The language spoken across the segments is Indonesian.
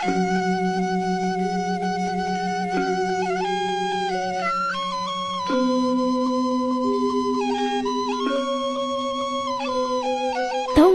Tahu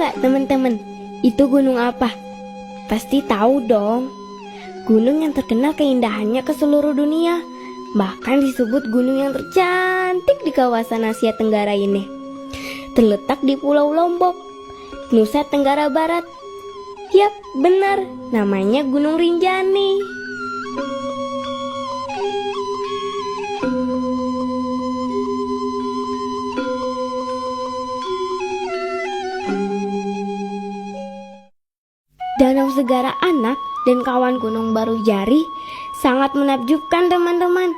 nggak teman-teman, itu gunung apa? Pasti tahu dong. Gunung yang terkenal keindahannya ke seluruh dunia. Bahkan disebut gunung yang tercantik di kawasan Asia Tenggara ini. Terletak di Pulau Lombok, Nusa Tenggara Barat. Yap, benar, namanya Gunung Rinjani. Danau Segara Anak dan kawan Gunung Baru Jari sangat menakjubkan teman-teman.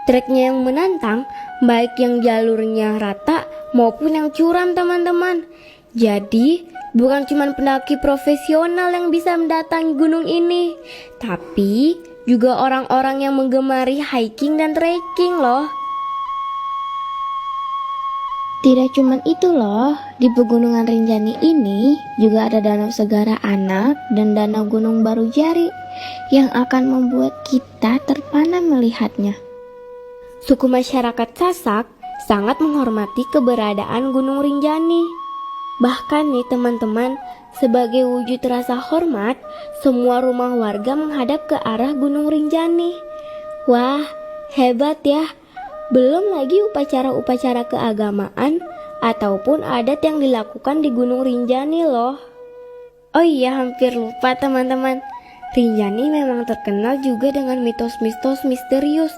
Treknya yang menantang, baik yang jalurnya rata maupun yang curam teman-teman. Jadi, bukan cuma pendaki profesional yang bisa mendatangi gunung ini, tapi juga orang-orang yang menggemari hiking dan trekking loh. Tidak cuma itu loh, di Pegunungan Rinjani ini juga ada Danau Segara Anak dan Danau Gunung Baru Jari yang akan membuat kita terpana melihatnya. Suku masyarakat Sasak sangat menghormati keberadaan Gunung Rinjani. Bahkan nih teman-teman, sebagai wujud rasa hormat, semua rumah warga menghadap ke arah Gunung Rinjani. Wah, hebat ya! Belum lagi upacara-upacara keagamaan ataupun adat yang dilakukan di Gunung Rinjani loh. Oh iya, hampir lupa teman-teman. Rinjani memang terkenal juga dengan mitos-mitos misterius.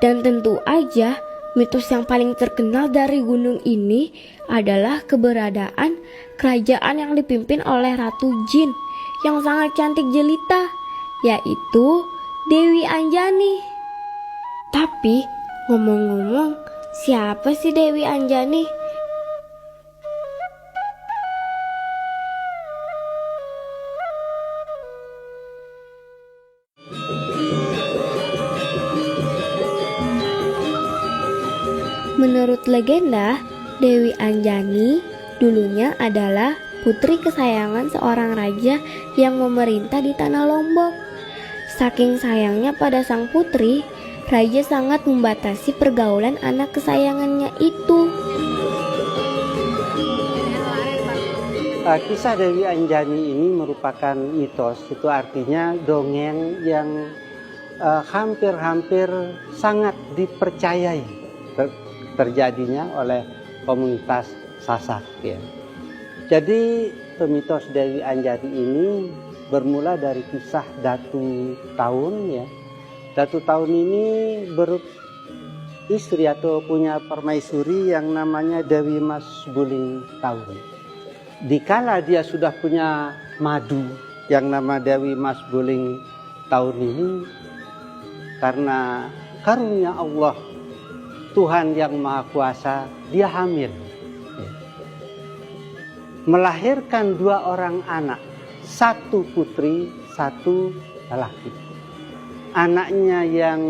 Dan tentu aja mitos yang paling terkenal dari gunung ini adalah keberadaan kerajaan yang dipimpin oleh Ratu Jin yang sangat cantik jelita, yaitu Dewi Anjani. Tapi ngomong-ngomong, siapa sih Dewi Anjani? Menurut legenda, Dewi Anjani dulunya adalah putri kesayangan seorang raja yang memerintah di tanah Lombok. Saking sayangnya pada sang putri, raja sangat membatasi pergaulan anak kesayangannya itu. Kisah Dewi Anjani ini merupakan mitos, itu artinya dongeng yang hampir-hampir sangat dipercayai terjadinya oleh komunitas Sasak ya. Jadi mitos Dewi Anjani ini bermula dari kisah Datu Taun ya. Datu Taun ini beristri atau punya permaisuri yang namanya Dewi Mas Buling Taun. Dikala dia sudah punya madu yang nama Dewi Mas Buling Taun ini, karena karunia Allah Tuhan yang Maha Kuasa, dia hamil. Melahirkan 2 orang anak, 1 putri, 1 lelaki. Anaknya yang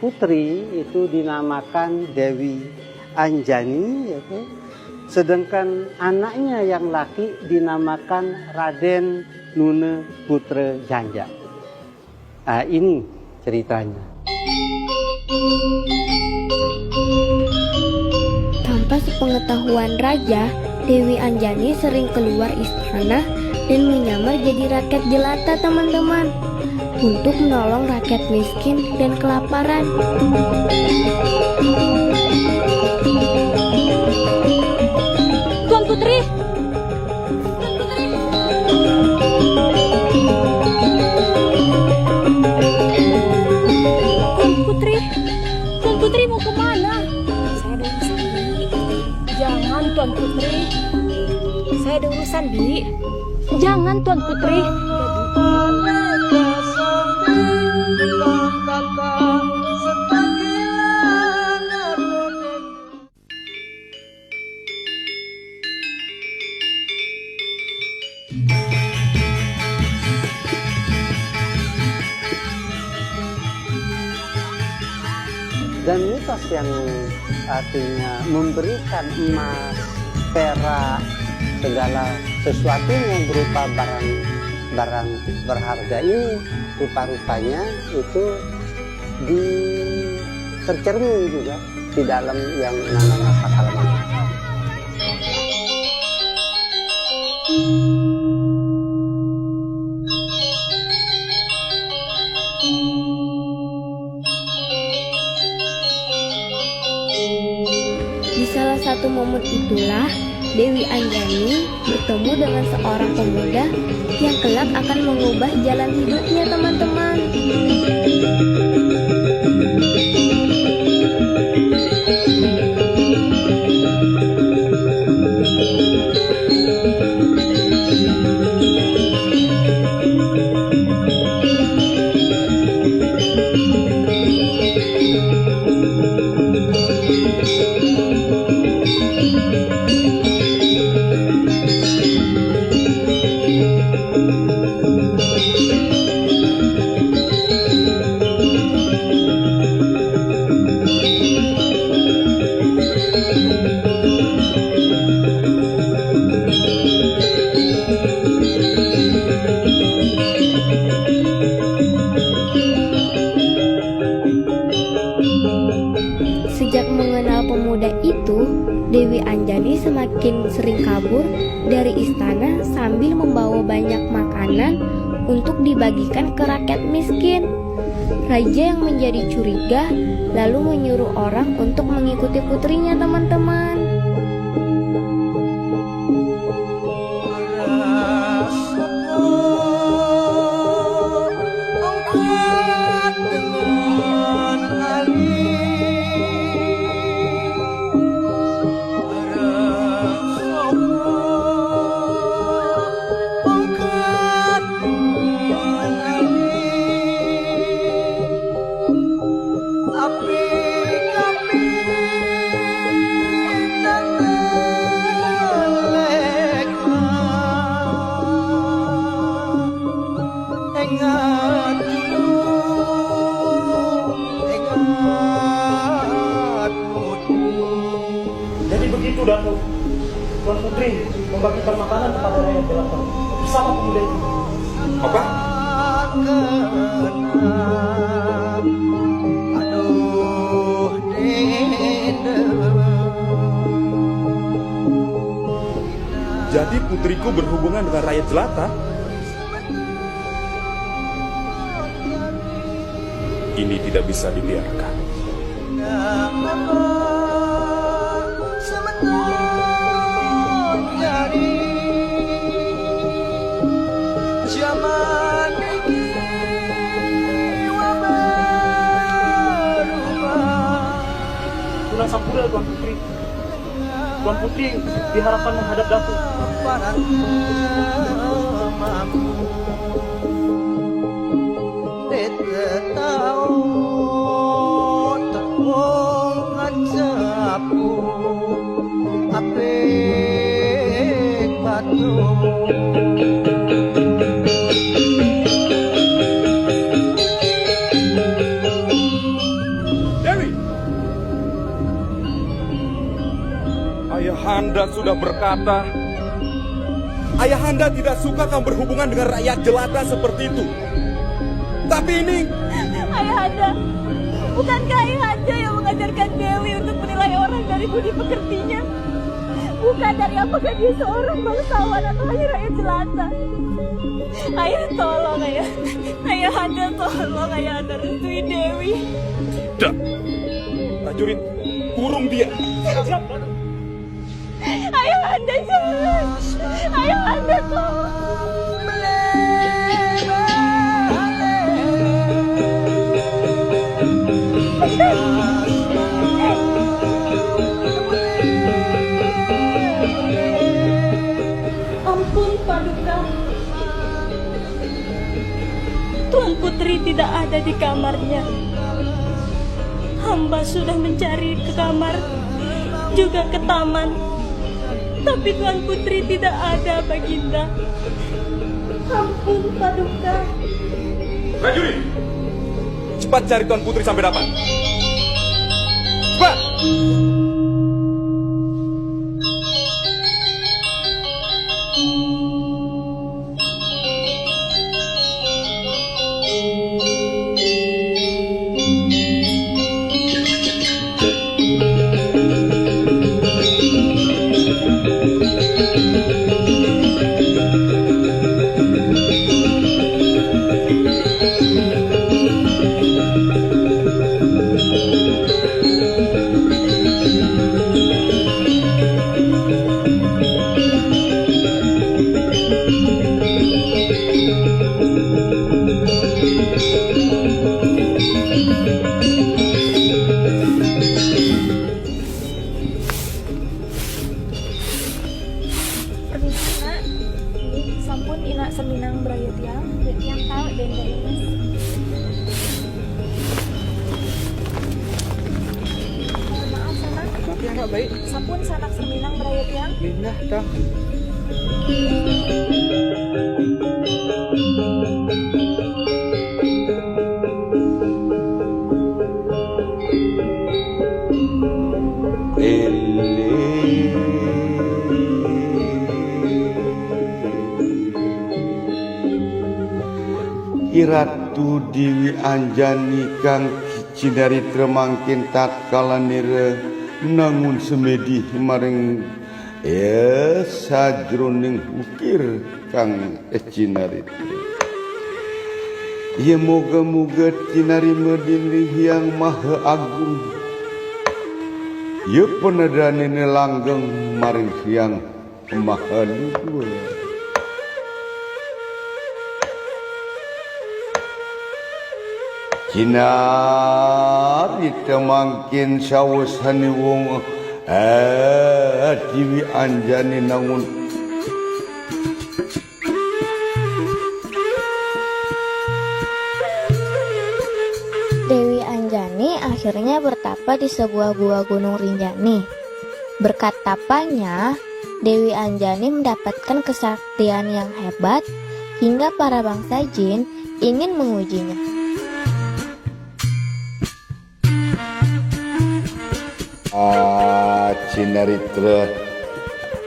putri itu dinamakan Dewi Anjani, sedangkan anaknya yang laki dinamakan Raden Nune Putra Janja. Nah, ini ceritanya. Tanpa sepengetahuan raja, Dewi Anjani sering keluar istana dan menyamar jadi rakyat jelata teman-teman, untuk menolong rakyat miskin dan kelaparan. Tuan Putri! Tuan Putri mau kemana? Saya ada urusan, Bi. Jangan Tuan Putri. Saya ada urusan, Bi. Jangan Tuan Putri. Dan mitos yang artinya memberikan emas, perak, segala sesuatunya berupa barang barang berharga ini rupa-rupanya itu tercermin juga di dalam yang namanya halaman. Di salah satu momen itulah Dewi Anjani bertemu dengan seorang pemuda yang kelak akan mengubah jalan hidupnya, teman-teman. Sejak mengenal pemuda itu, Dewi Anjani semakin sering kabur dari istana sambil membawa banyak makanan untuk dibagikan ke rakyat miskin. Raja yang menjadi curiga lalu menyuruh orang untuk mengikuti putrinya, teman-teman. Jadi begitu Datuk, Tuan Putri membagikan makanan kepada rakyat jelata bersama pemuda itu. Apa? Jadi putriku berhubungan dengan rakyat jelata? Ini tidak bisa dibiarkan. Tulang Sampurna, Tuan Putri. Tuan Putri diharapkan menghadap Datuk. Dewi! Ayahanda sudah berkata, Ayahanda tidak suka kamu berhubungan dengan rakyat jelata seperti itu. Tapi ini... Ayahanda, bukankah Ayahanda yang mengajarkan Dewi untuk menilai orang dari budi pekertinya? Bukan dari apakah dia seorang bangsawan atau hanya rakyat jelata. Ayah, tolong Ayah. Ayahanda, tolong Ayahanda restui Dewi. Tidak. Prajurit, kurung dia. Siap, Datuk. Ayahanda, jangan. Ayahanda, tolong. Ampun, Paduka. Tuan Putri tidak ada di kamarnya. Hamba sudah mencari ke kamar, juga ke taman. Tapi Tuan Putri tidak ada, Baginda. Ampun, Paduka. Prajurit, cepat cari Tuan Putri sampai dapat. Cepat! bengkel ini, Mas. Maaf sana. Tapi anak baik. Sampun sanak serminang berayat yang. Minah dah. Iratu Dewi Anjani kang Cinari tremangkin tatkala nira nangun semedi maring sajroning ukir kang Cinari. Ya moga-moga Cinari medini yang maha agung. Ya penedani langgeng maring yang maha luhur. Cinari temangkin sawasani wong Dewi Anjani nangun Dewi Anjani akhirnya bertapa di sebuah gua Gunung Rinjani. Berkat tapanya, Dewi Anjani mendapatkan kesaktian yang hebat hingga para bangsa jin ingin mengujinya. Cinaritra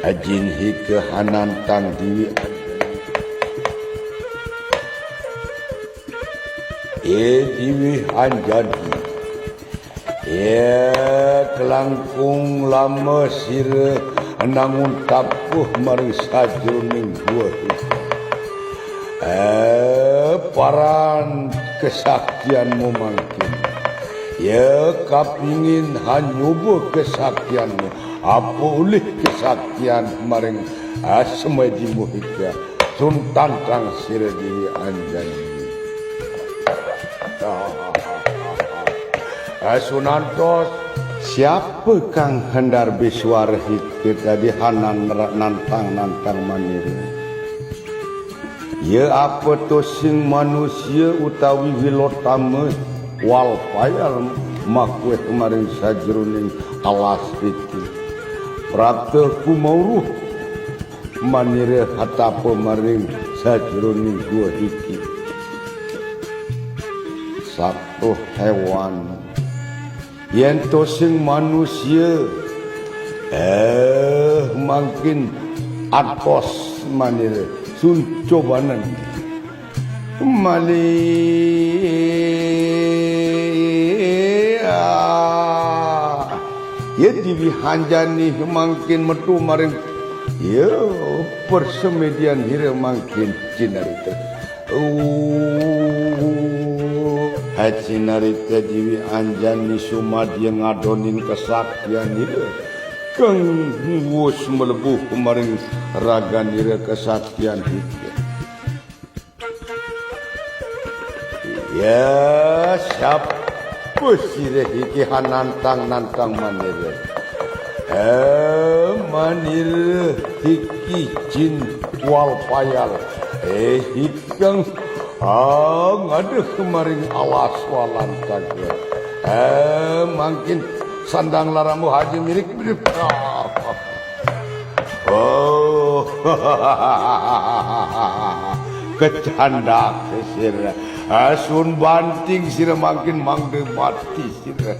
ajin hike hanantang Dewi Dewi Anjani kelangkung lama sira nangun tapuh maring sajroning gua paran kesaktianmu mangkin. Ya kapingin hanyubuh kesaktianmu. Apa oleh kesaktian maring semedi muhika sun tantang sira Dewi Anjani. Sunantos siapa kang hendar biswar hikir tadi hanan nantang manir. Ya apa to sing manusia utawi wilotame wal payal makweh kemarin sajroning alas iki prapta kumauruh manire hatapa maring sajroning gua iki satu hewan yen to sing manusia makin atos manire sun cobanan mali ya Dewi Anjani makin metu maring ya persemedian hira makin cinarita cinarita Dewi Anjani sumadya ngadonin kesaktian hira kang wus melebuh maring ragan hira kesaktian hira. Ya siapa sireh iki hanantang manire manire iki jin wal payal hikang ngaduh kemarin alas walan saja mungkin sandang laramu haji milik oh kecanda kesira asun banting sira makin mangde mati sira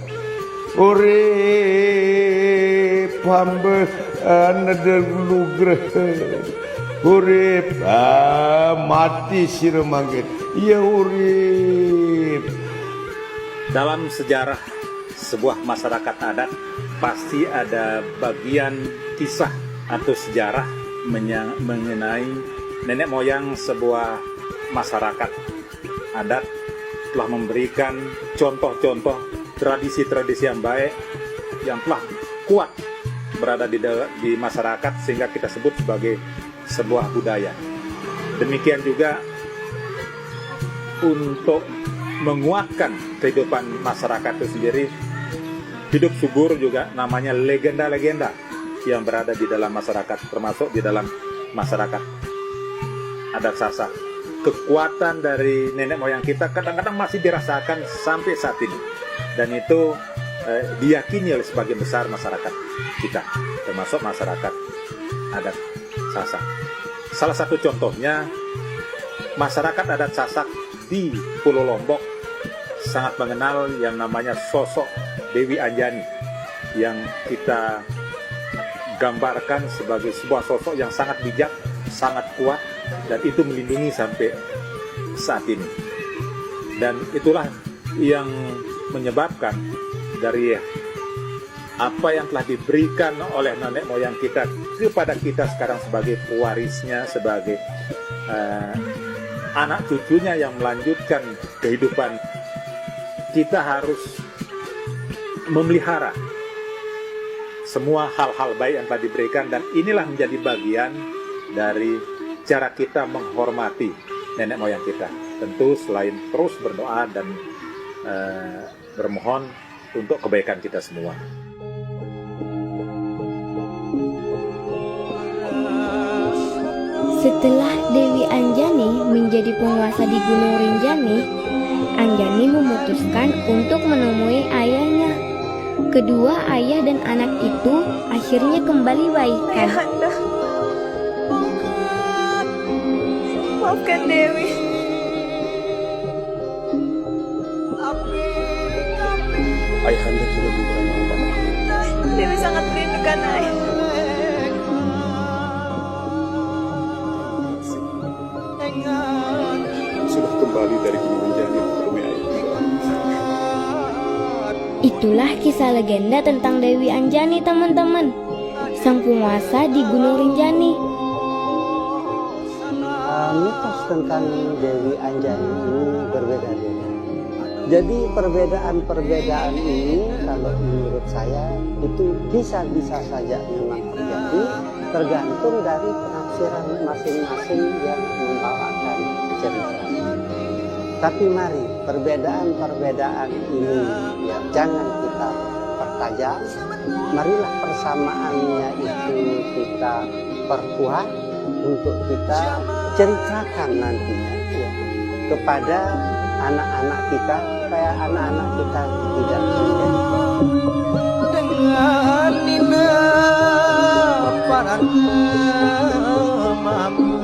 urip hambe anadel lugreh urip mati sira mangke ya urip. Dalam sejarah sebuah masyarakat adat pasti ada bagian kisah atau sejarah mengenai nenek moyang sebuah masyarakat adat telah memberikan contoh-contoh tradisi-tradisi yang baik yang telah kuat berada di masyarakat sehingga kita sebut sebagai sebuah budaya. Demikian juga untuk menguatkan kehidupan masyarakat itu sendiri, hidup subur juga namanya legenda-legenda yang berada di dalam masyarakat, termasuk di dalam masyarakat adat Sasak. kekuatan dari nenek moyang kita kadang-kadang masih dirasakan sampai saat ini. Dan itu diyakini oleh sebagian besar masyarakat kita, termasuk masyarakat adat Sasak. Salah satu contohnya, masyarakat adat Sasak di Pulau Lombok sangat mengenal yang namanya sosok Dewi Anjani, yang kita gambarkan sebagai sebuah sosok yang sangat bijak, sangat kuat, dan itu melindungi sampai saat ini. Dan itulah yang menyebabkan dari apa yang telah diberikan oleh nenek moyang kita kepada kita sekarang sebagai pewarisnya, sebagai anak cucunya yang melanjutkan kehidupan, kita harus memelihara semua hal-hal baik yang telah diberikan, dan inilah menjadi bagian dari cara kita menghormati nenek moyang kita. Tentu selain terus berdoa dan bermohon untuk kebaikan kita semua. Setelah Dewi Anjani menjadi penguasa di Gunung Rinjani, Anjani memutuskan untuk menemui ayahnya. Kedua ayah dan anak itu akhirnya kembali baikan. Ayahanda, maafkan Dewi. Ayahanda sudah minta maaf. Dewi sangat merindukan ayah. Sudah kembali dari Gunung Rinjani menemui ayah. Itulah kisah legenda tentang Dewi Anjani, teman-teman. Sang penguasa di Gunung Rinjani. Mitos tentang Dewi Anjani ini berbeda-beda. Jadi perbedaan-perbedaan ini kalau menurut saya itu bisa-bisa saja memang terjadi, tergantung dari penafsiran masing-masing yang membawakan cerita. Tapi mari perbedaan-perbedaan ini ya jangan kita pertajam. Marilah persamaannya itu kita perkuat untuk kita ceritakan nantinya ya, kepada anak-anak kita, supaya anak-anak kita tidak sudah dengan nina para mampu